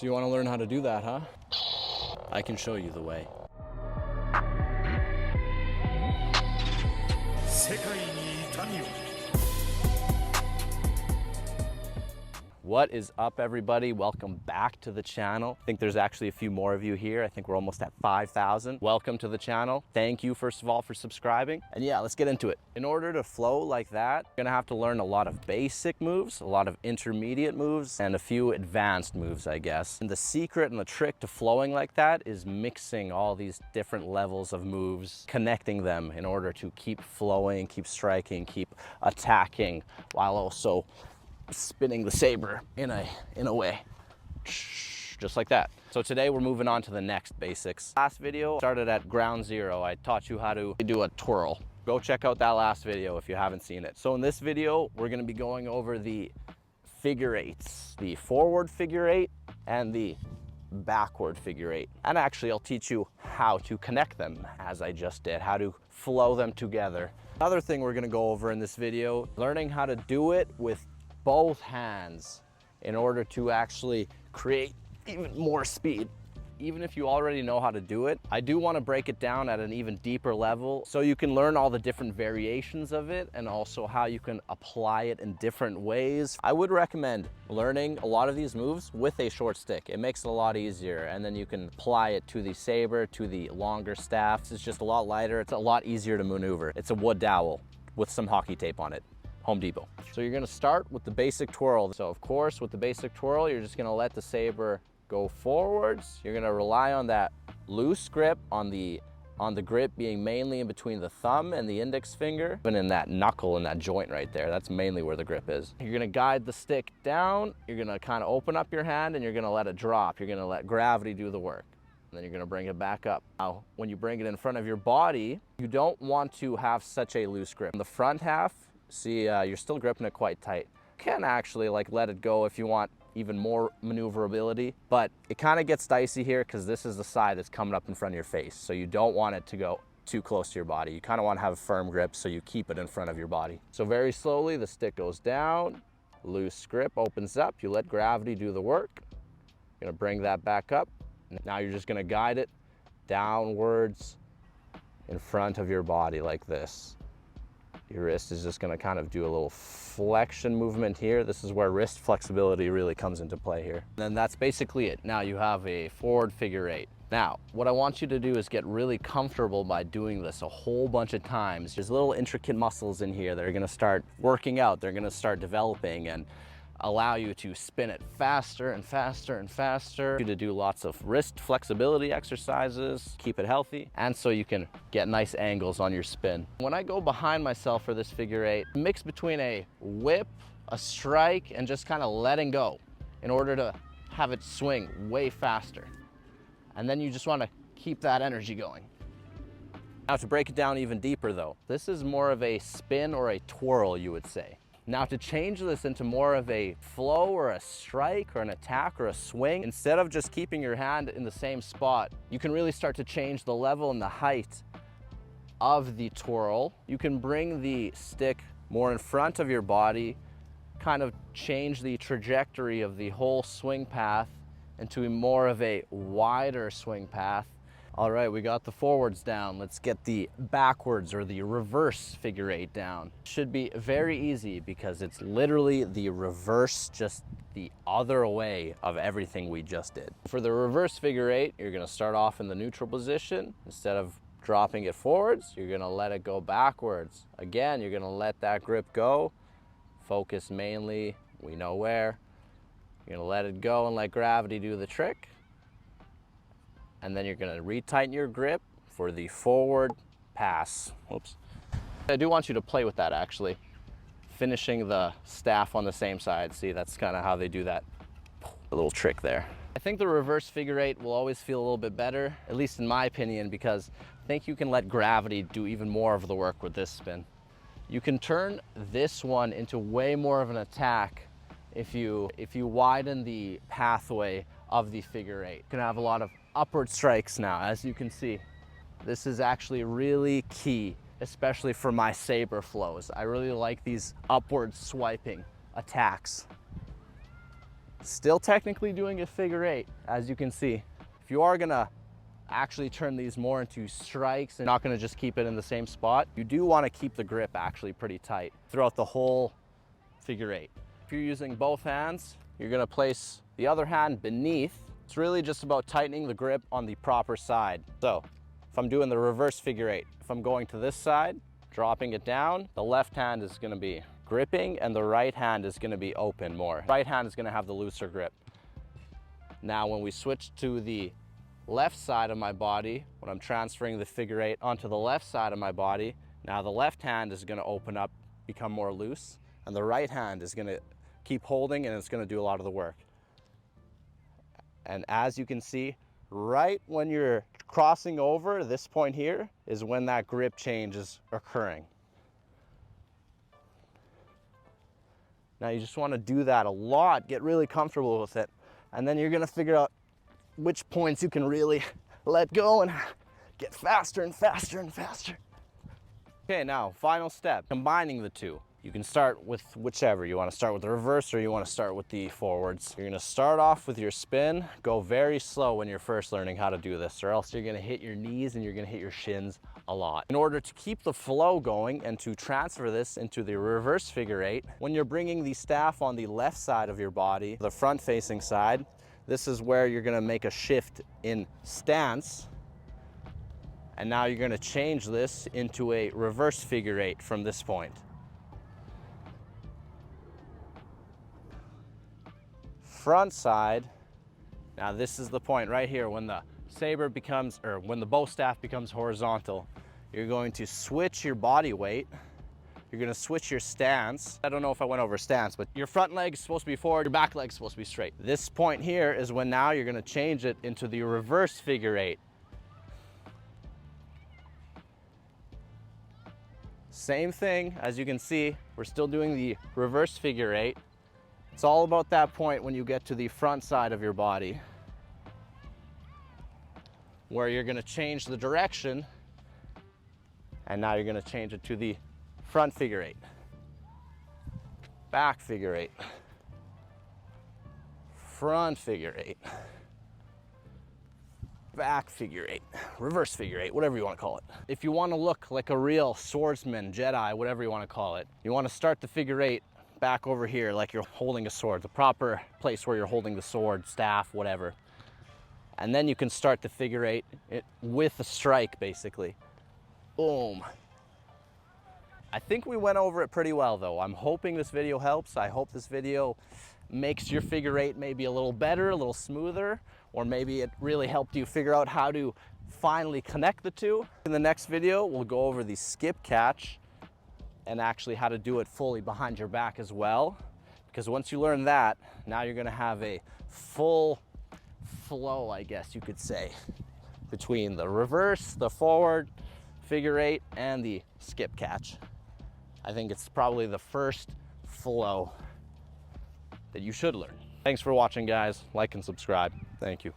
So you want to learn how to do that, huh? I can show you the way. What is up, everybody? Welcome back to the channel. I think there's actually a few more of you here. I think we're almost at 5,000. Welcome to the channel. Thank you, first of all, for subscribing. And yeah, let's get into it. In order to flow like that, you're gonna have to learn a lot of basic moves, a lot of intermediate moves, and a few advanced moves, I guess. And the secret and the trick to flowing like that is mixing all these different levels of moves, connecting them in order to keep flowing, keep striking, keep attacking, while also spinning the saber in a way, just like that. So today we're moving on to the next basics. Last video started at ground zero. I taught you how to do a twirl. Go check out that last video if you haven't seen it. So in this video, we're gonna be going over the figure eights, the forward figure eight and the backward figure eight. And actually I'll teach you how to connect them as I just did, how to flow them together. Another thing we're gonna go over in this video, learning how to do it with both hands in order to actually create even more speed. Even if you already know how to do it, I do want to break it down at an even deeper level so you can learn all the different variations of it and also how you can apply it in different ways. I would recommend learning a lot of these moves with a short stick. It makes it a lot easier, and then you can apply it to the saber, to the longer staffs. It's just a lot lighter. It's a lot easier to maneuver. It's a wood dowel with some hockey tape on it. Home Depot. So you're gonna start with the basic twirl. So of course, with the basic twirl, you're just gonna let the saber go forwards. You're gonna rely on that loose grip on the grip being mainly in between the thumb and the index finger, and in that knuckle, in that joint right there. That's mainly where the grip is. You're gonna guide the stick down. You're gonna kind of open up your hand and you're gonna let it drop. You're gonna let gravity do the work. And then you're gonna bring it back up. Now, when you bring it in front of your body, you don't want to have such a loose grip. In the front half, see, you're still gripping it quite tight. You can actually like let it go if you want even more maneuverability, but it kind of gets dicey here because this is the side that's coming up in front of your face. So you don't want it to go too close to your body. You kind of want to have a firm grip so you keep it in front of your body. So very slowly, the stick goes down, loose grip opens up, you let gravity do the work. You're gonna bring that back up. Now you're just gonna guide it downwards in front of your body like this. Your wrist is just gonna kind of do a little flexion movement here. This is where wrist flexibility really comes into play here. And that's basically it. Now you have a forward figure eight. Now, what I want you to do is get really comfortable by doing this a whole bunch of times. There's little intricate muscles in here that are gonna start working out. They're gonna start developing and allow you to spin it faster and faster and faster, to do lots of wrist flexibility exercises, keep it healthy, and so you can get nice angles on your spin. When I go behind myself for this figure eight, mix between a whip, a strike, and just kind of letting go in order to have it swing way faster. And then you just want to keep that energy going. Now to break it down even deeper though, this is more of a spin or a twirl, you would say. Now to change this into more of a flow or a strike or an attack or a swing, instead of just keeping your hand in the same spot, you can really start to change the level and the height of the twirl. You can bring the stick more in front of your body, kind of change the trajectory of the whole swing path into more of a wider swing path. All right, we got the forwards down. Let's get the backwards or the reverse figure eight down. Should be very easy because it's literally the reverse, just the other way of everything we just did. For the reverse figure eight, you're gonna start off in the neutral position. Instead of dropping it forwards, you're gonna let it go backwards. Again, you're gonna let that grip go. Focus mainly, we know where. You're gonna let it go and let gravity do the trick. And then you're gonna retighten your grip for the forward pass. Whoops. I do want you to play with that actually. Finishing the staff on the same side. See, that's kind of how they do that. A little trick there. I think the reverse figure eight will always feel a little bit better, at least in my opinion, because I think you can let gravity do even more of the work with this spin. You can turn this one into way more of an attack if you widen the pathway of the figure eight. You can have a lot of upward strikes now, as you can see. This is actually really key, especially for my saber flows. I really like these upward swiping attacks. Still technically doing a figure eight, as you can see. If you are gonna actually turn these more into strikes and not gonna just keep it in the same spot, you do wanna keep the grip actually pretty tight throughout the whole figure eight. If you're using both hands, you're gonna place the other hand beneath. It's really just about tightening the grip on the proper side. So if I'm doing the reverse figure eight, if I'm going to this side, dropping it down, the left hand is gonna be gripping and the right hand is gonna be open more. Right hand is gonna have the looser grip. Now when we switch to the left side of my body, when I'm transferring the figure eight onto the left side of my body, now the left hand is gonna open up, become more loose, and the right hand is gonna keep holding and it's gonna do a lot of the work. And as you can see, right when you're crossing over, this point here is when that grip change is occurring. Now you just wanna do that a lot, get really comfortable with it, and then you're gonna figure out which points you can really let go and get faster and faster and faster. Okay, now final step, combining the two. You can start with whichever. You want to start with the reverse or you want to start with the forwards. You're going to start off with your spin. Go very slow when you're first learning how to do this, or else you're going to hit your knees and you're going to hit your shins a lot. In order to keep the flow going and to transfer this into the reverse figure eight, when you're bringing the staff on the left side of your body, the front facing side, this is where you're going to make a shift in stance. And now you're going to change this into a reverse figure eight from this point. Front side, now this is the point right here when the saber becomes, or when the bow staff becomes horizontal. You're going to switch your body weight. You're going to switch your stance. I don't know if I went over stance, but your front leg is supposed to be forward, your back leg is supposed to be straight. This point here is when now you're going to change it into the reverse figure eight. Same thing, as you can see, we're still doing the reverse figure eight. It's all about that point when you get to the front side of your body, where you're going to change the direction, and now you're going to change it to the front figure eight, back figure eight, front figure eight, back figure eight, reverse figure eight, whatever you want to call it. If you want to look like a real swordsman, Jedi, whatever you want to call it, you want to start the figure eight back over here like you're holding a sword, the proper place where you're holding the sword, staff, whatever. And then you can start the figure eight with a strike, basically. Boom. I think we went over it pretty well though. I'm hoping this video helps. I hope this video makes your figure eight maybe a little better, a little smoother, or maybe it really helped you figure out how to finally connect the two. In the next video, we'll go over the skip catch and actually how to do it fully behind your back as well. Because once you learn that, now you're gonna have a full flow, I guess you could say, between the reverse, the forward, figure eight, and the skip catch. I think it's probably the first flow that you should learn. Thanks for watching, guys. Like and subscribe. Thank you.